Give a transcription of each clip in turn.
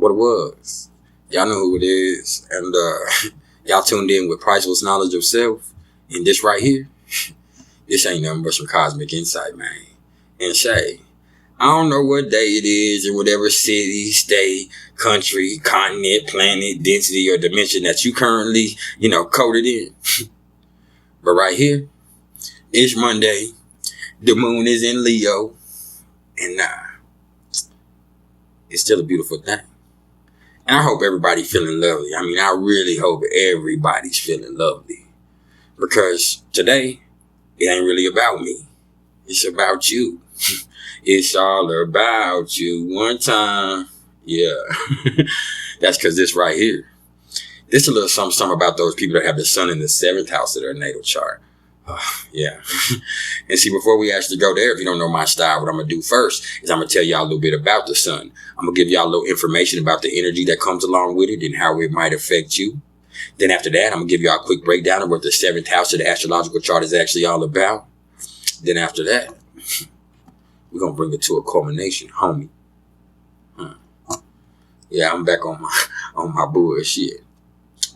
what it was. Y'all know who it is. And y'all tuned in with priceless knowledge of self. And this right here, this ain't nothing but some cosmic insight, man. And Shay, I don't know what day it is in whatever city, state, country, continent, planet, density, or dimension that you currently, coded in. But right here, it's Monday. The moon is in Leo. And it's still a beautiful thing. And I hope everybody's feeling lovely. I mean, I really hope everybody's feeling lovely. Because today, it ain't really about me. It's about you. It's all about you. One time. Yeah. That's because this right here. This a little something about those people that have the sun in the 7th house of their natal chart. Yeah. And see, before we actually go there, if you don't know my style, what I'm going to do first is I'm going to tell y'all a little bit about the sun. I'm going to give y'all a little information about the energy that comes along with it and how it might affect you. Then after that, I'm going to give y'all a quick breakdown of what the 7th house of the astrological chart is actually all about. Then after that, we're going to bring it to a culmination, homie. Yeah, I'm back on my bullshit.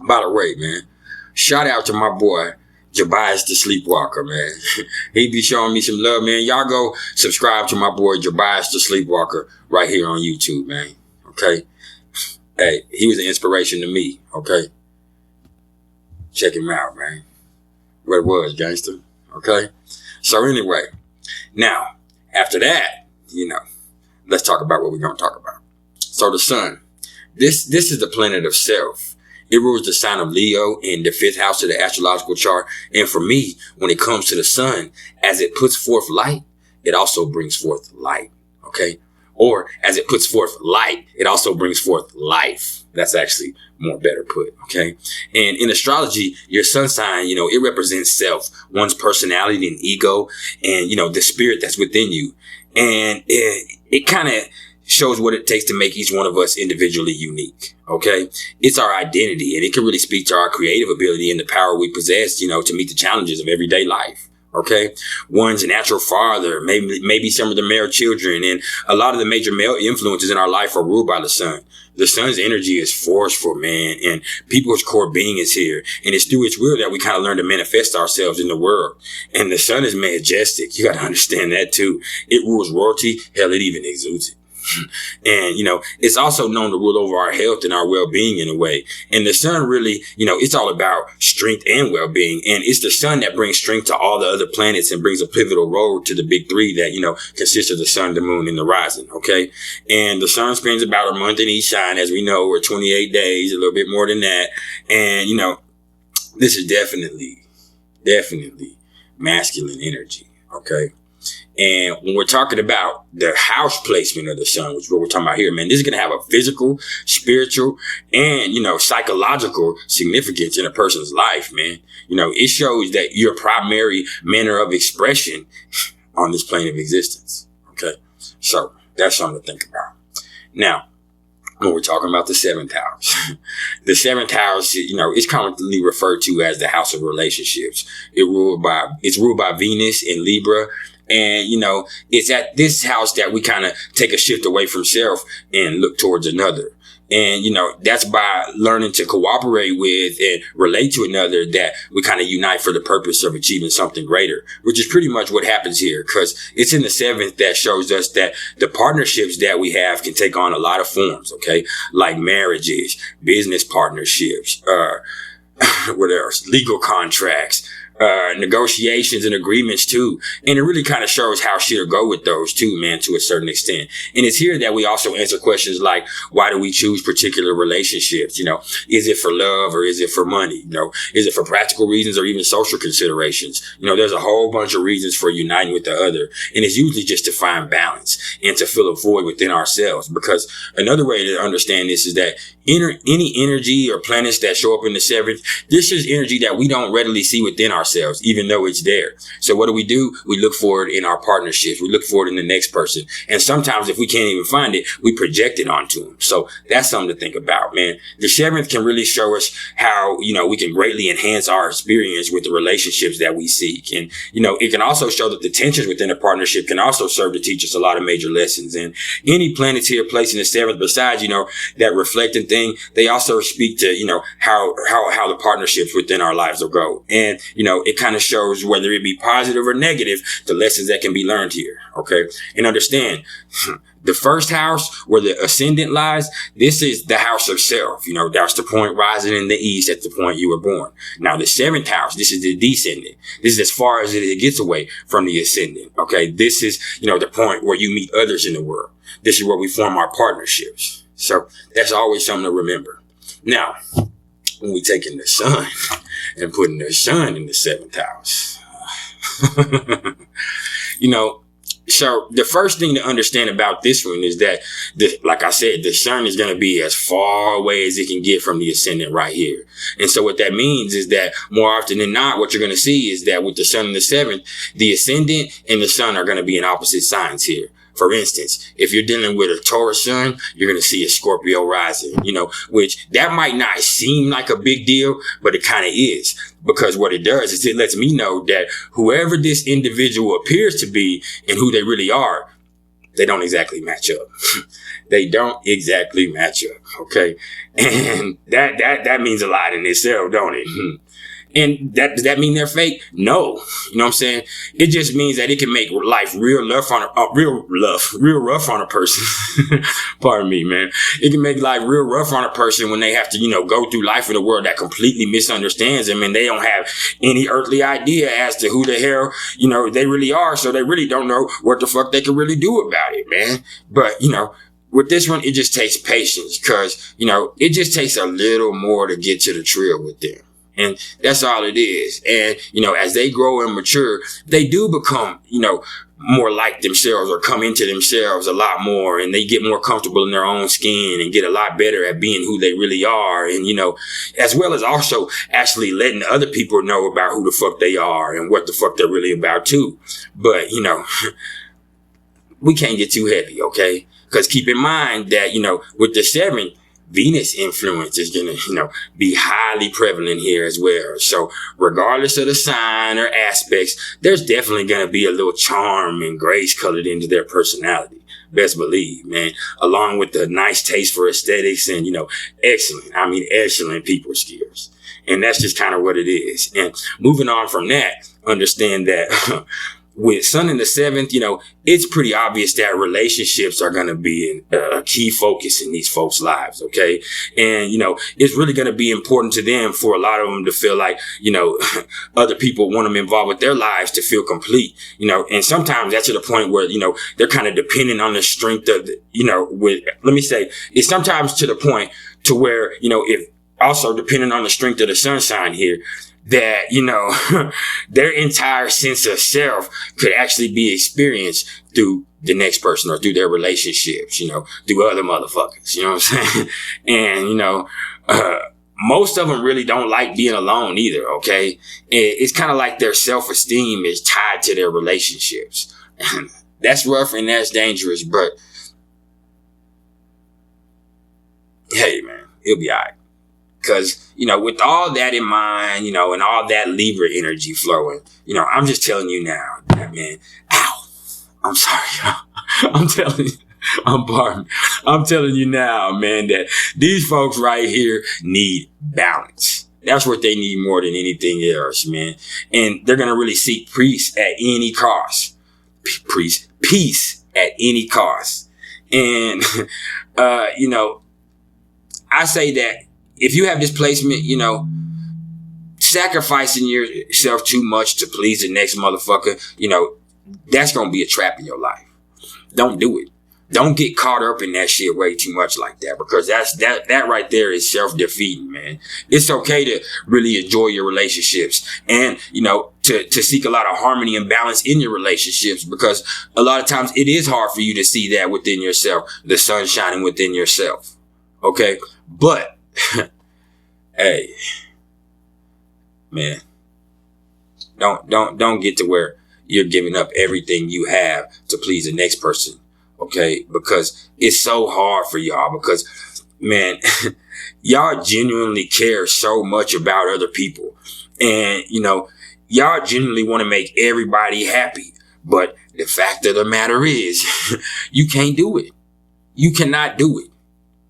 By the way, man, shout out to my boy, Jabais the Sleepwalker, man. He be showing me some love, man. Y'all go subscribe to my boy, Jabais the Sleepwalker, right here on YouTube, man. Okay? Hey, he was an inspiration to me, okay? Check him out, man. What it was, gangster. Okay? So anyway, now, after that, let's talk about what we're going to talk about. So the sun, this is the planet of self. It rules the sign of Leo in the 5th house of the astrological chart. And for me, when it comes to the sun, as it puts forth light, it also brings forth light. Okay? Or as it puts forth light, it also brings forth life. That's actually more better put. Okay? And in astrology, your sun sign, it represents self, one's personality and ego, and, the spirit that's within you. And it kind of shows what it takes to make each one of us individually unique. Okay. It's our identity, and it can really speak to our creative ability and the power we possess, to meet the challenges of everyday life. Okay. One's natural father, maybe some of the male children, and a lot of the major male influences in our life are ruled by the sun. The sun's energy is forceful, man, and people's core being is here. And it's through its will that we kind of learn to manifest ourselves in the world. And the sun is majestic. You got to understand that too. It rules royalty. Hell, it even exudes it. And, it's also known to rule over our health and our well-being in a way. And the sun really, it's all about strength and well-being. And it's the sun that brings strength to all the other planets and brings a pivotal role to the big three that, consists of the sun, the moon, and the rising. Okay. And the sun spends about a month in each sign, as we know, or 28 days, a little bit more than that. And, this is definitely masculine energy. Okay. And when we're talking about the house placement of the sun, which is what we're talking about here, man, this is going to have a physical, spiritual, and, psychological significance in a person's life, man. It shows that your primary manner of expression on this plane of existence. Okay. So that's something to think about. Now, when we're talking about the 7th house, the 7th house, is commonly referred to as the house of relationships. It's ruled by Venus in Libra. And, it's at this house that we kind of take a shift away from self and look towards another. And, that's by learning to cooperate with and relate to another that we kind of unite for the purpose of achieving something greater, which is pretty much what happens here, because it's in the 7th that shows us that the partnerships that we have can take on a lot of forms. Okay. Like marriages, business partnerships, what else? Legal contracts, negotiations and agreements too. And it really kind of shows how shit'll go with those too, man, to a certain extent. And it's here that we also answer questions like, why do we choose particular relationships? Is it for love or is it for money? Is it for practical reasons or even social considerations? There's a whole bunch of reasons for uniting with the other. And it's usually just to find balance and to fill a void within ourselves. Because another way to understand this is that any energy or planets that show up in the 7th, this is energy that we don't readily see within ourselves. ourselves, even though it's there. So what do? We look for it in our partnerships. We look for it in the next person. And sometimes if we can't even find it, we project it onto them. So that's something to think about, man. The 7th can really show us how, we can greatly enhance our experience with the relationships that we seek. And, it can also show that the tensions within a partnership can also serve to teach us a lot of major lessons. And any planets here placed in the 7th, besides, that reflecting thing, they also speak to, how the partnerships within our lives will go. And, it kind of shows whether it be positive or negative, the lessons that can be learned here. Okay. And understand the first house where the ascendant lies, this is the house of self. That's the point rising in the east at the point you were born. Now, the 7th house, this is the descendant. This is as far as it gets away from the ascendant. Okay. This is, the point where you meet others in the world. This is where we form our partnerships. So that's always something to remember. Now, when we taking the sun and putting the sun in the 7th house, so the first thing to understand about this one is that, like I said, the sun is going to be as far away as it can get from the ascendant right here. And so what that means is that more often than not, what you're going to see is that with the sun in the 7th, the ascendant and the sun are going to be in opposite signs here. For instance, if you're dealing with a Taurus sun, you're going to see a Scorpio rising, which that might not seem like a big deal, but it kind of is. Because what it does is it lets me know that whoever this individual appears to be and who they really are, they don't exactly match up. They don't exactly match up. Okay. And that means a lot in itself, don't it? And does that mean they're fake? No. You know what I'm saying? It just means that it can make life real rough on a person. Pardon me, man. It can make life real rough on a person when they have to, go through life in a world that completely misunderstands them and they don't have any earthly idea as to who the hell, they really are. So they really don't know what the fuck they can really do about it, man. But, with this one, it just takes patience because, it just takes a little more to get to the trail with them. And that's all it is. And, as they grow and mature, they do become, more like themselves or come into themselves a lot more. And they get more comfortable in their own skin and get a lot better at being who they really are. And, as well as also actually letting other people know about who the fuck they are and what the fuck they're really about too. But, we can't get too heavy, okay? Because keep in mind that, with the 7th, Venus influence is going to, be highly prevalent here as well. So regardless of the sign or aspects, there's definitely going to be a little charm and grace colored into their personality. Best believe, man, along with the nice taste for aesthetics and, excellent people skills. And that's just kind of what it is. And moving on from that, understand that with sun in the 7th, it's pretty obvious that relationships are going to be a key focus in these folks' lives. Okay. And, it's really going to be important to them for a lot of them to feel like, other people want them involved with their lives to feel complete, and sometimes that's to the point where, they're kind of dependent on the strength of, it's sometimes to the point to where, if also depending on the strength of the sun sign here, that, their entire sense of self could actually be experienced through the next person or through their relationships, through other motherfuckers, you know what I'm saying? And, most of them really don't like being alone either, okay? It's kind of like their self-esteem is tied to their relationships. That's rough and that's dangerous, but hey, man, it'll be all right. Because, with all that in mind, and all that Libra energy flowing, I'm just telling you now that, man, ow, I'm sorry, y'all. I'm telling you now, man, that these folks right here need balance. That's what they need more than anything else, man. And they're going to really seek peace at any cost. Peace at any cost. And, I say that if you have this placement, sacrificing yourself too much to please the next motherfucker, that's going to be a trap in your life. Don't do it. Don't get caught up in that shit way too much like that, because that right there is self-defeating, man. It's okay to really enjoy your relationships and, to seek a lot of harmony and balance in your relationships, because a lot of times it is hard for you to see that within yourself, the sun shining within yourself. Okay. But hey, man, Don't get to where you're giving up everything you have to please the next person. Okay. Because it's so hard for y'all because, man, y'all genuinely care so much about other people. And, y'all genuinely want to make everybody happy. But the fact of the matter is, you can't do it. You cannot do it.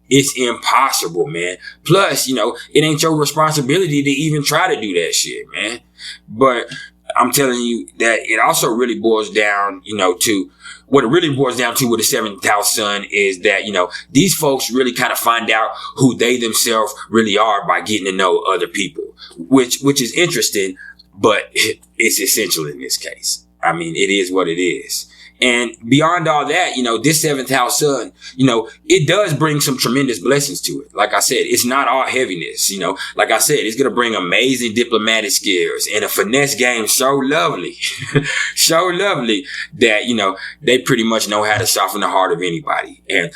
It's impossible, man. Plus, it ain't your responsibility to even try to do that shit, man. But I'm telling you that it also really boils down, to what it really boils down to with the 7th house sun is that, these folks really kind of find out who they themselves really are by getting to know other people, which is interesting, but it's essential in this case. I mean, it is what it is. And beyond all that, this 7th house sun, it does bring some tremendous blessings to it. Like I said, it's not all heaviness, like I said, it's going to bring amazing diplomatic skills and a finesse game so lovely, so lovely that, they pretty much know how to soften the heart of anybody. And,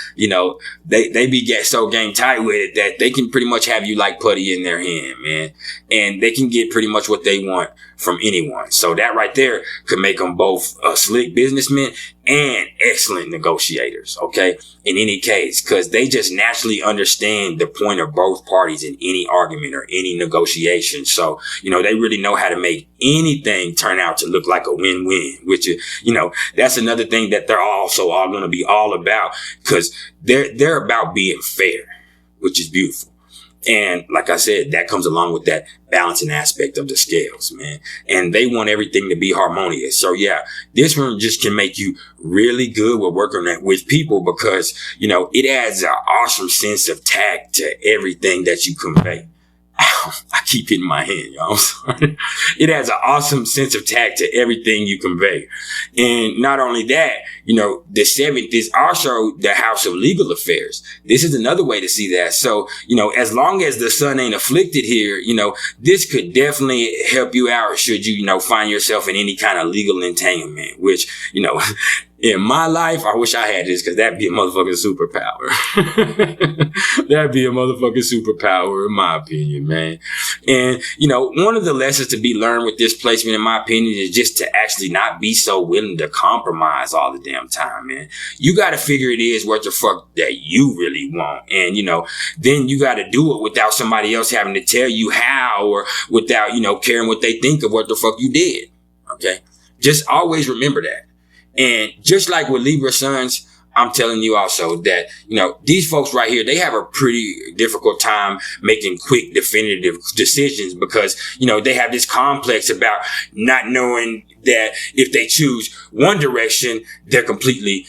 they be so game tight with it that they can pretty much have you like putty in their hand, man. And they can get pretty much what they want from anyone. So that right there could make them both slick businessmen and excellent negotiators, okay, in any case, because they just naturally understand the point of both parties in any argument or any negotiation. So, they really know how to make anything turn out to look like a win-win, which is, that's another thing that they're also all going to be all about, because they're about being fair, which is beautiful. And like I said, that comes along with that balancing aspect of the scales, man. And they want everything to be harmonious. So yeah, this one just can make you really good with working with people because, it adds an awesome sense of tact to everything that you convey. Ow, I keep hitting my hand, y'all. I'm sorry. It adds an awesome sense of tact to everything you convey. And not only that, the 7th is also the house of legal affairs. This is another way to see that. So, as long as the sun ain't afflicted here, this could definitely help you out should you, find yourself in any kind of legal entanglement, which, in my life, I wish I had this because that'd be a motherfucking superpower. That'd be a motherfucking superpower, in my opinion, man. And, one of the lessons to be learned with this placement, in my opinion, is just to actually not be so willing to compromise all the damn time, man. You got to figure it is what the fuck that you really want. And, then you got to do it without somebody else having to tell you how or without, caring what they think of what the fuck you did. Okay. Just always remember that. And just like with Libra suns, I'm telling you also that, these folks right here, they have a pretty difficult time making quick, definitive decisions because, they have this complex about not knowing that if they choose one direction, they're completely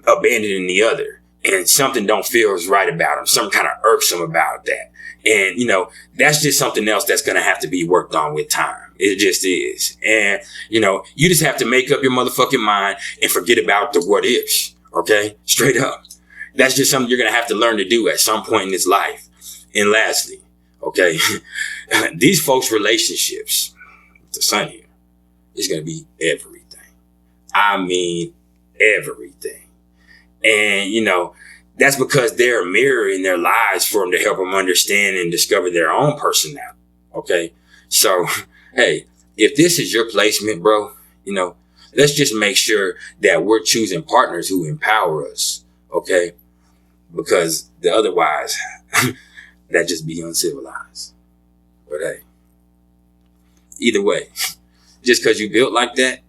abandoning the other. And something don't feel right about them. Some kind of irksome about that. And, that's just something else that's going to have to be worked on with time. It just is. And, you just have to make up your motherfucking mind and forget about the what ifs. Okay? Straight up. That's just something you're going to have to learn to do at some point in this life. And lastly, okay, these folks' relationships, the sun here, is going to be everything. I mean, everything. And, that's because they're a mirror in their lives for them to help them understand and discover their own personality. Okay? So, hey, if this is your placement, bro, let's just make sure that we're choosing partners who empower us. Okay? Because otherwise, that just be uncivilized. But hey, either way, just because you built like that,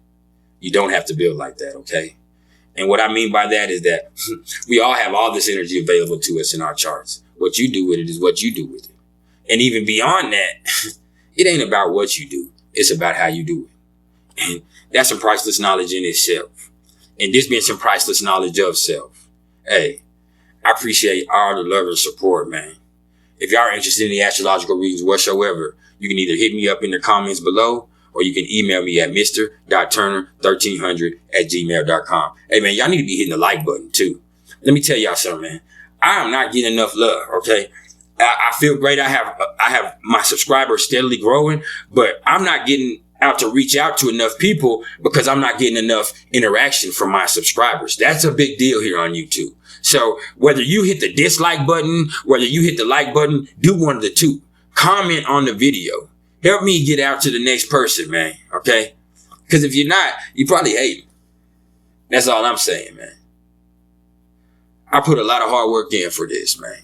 you don't have to build like that. Okay? And what I mean by that is that we all have all this energy available to us in our charts. What you do with it is what you do with it. And even beyond that, it ain't about what you do. It's about how you do it. And that's some priceless knowledge in itself. And this being some priceless knowledge of self. Hey, I appreciate all the love and support, man. If y'all are interested in the astrological readings whatsoever, you can either hit me up in the comments below or you can email me at mr.turner1300@gmail.com. Hey, man, y'all need to be hitting the like button, too. Let me tell y'all something, man. I am not getting enough love, okay? I feel great. I have my subscribers steadily growing, but I'm not getting out to reach out to enough people because I'm not getting enough interaction from my subscribers. That's a big deal here on YouTube. So whether you hit the dislike button, whether you hit the like button, do one of the two. Comment on the video. Help me get out to the next person, man. Okay? Because if you're not, you probably hate me. That's all I'm saying, man. I put a lot of hard work in for this, man.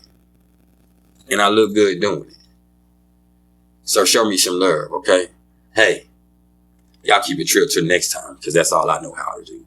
And I look good doing it. So show me some love, okay? Hey, y'all keep it real till next time, because that's all I know how to do.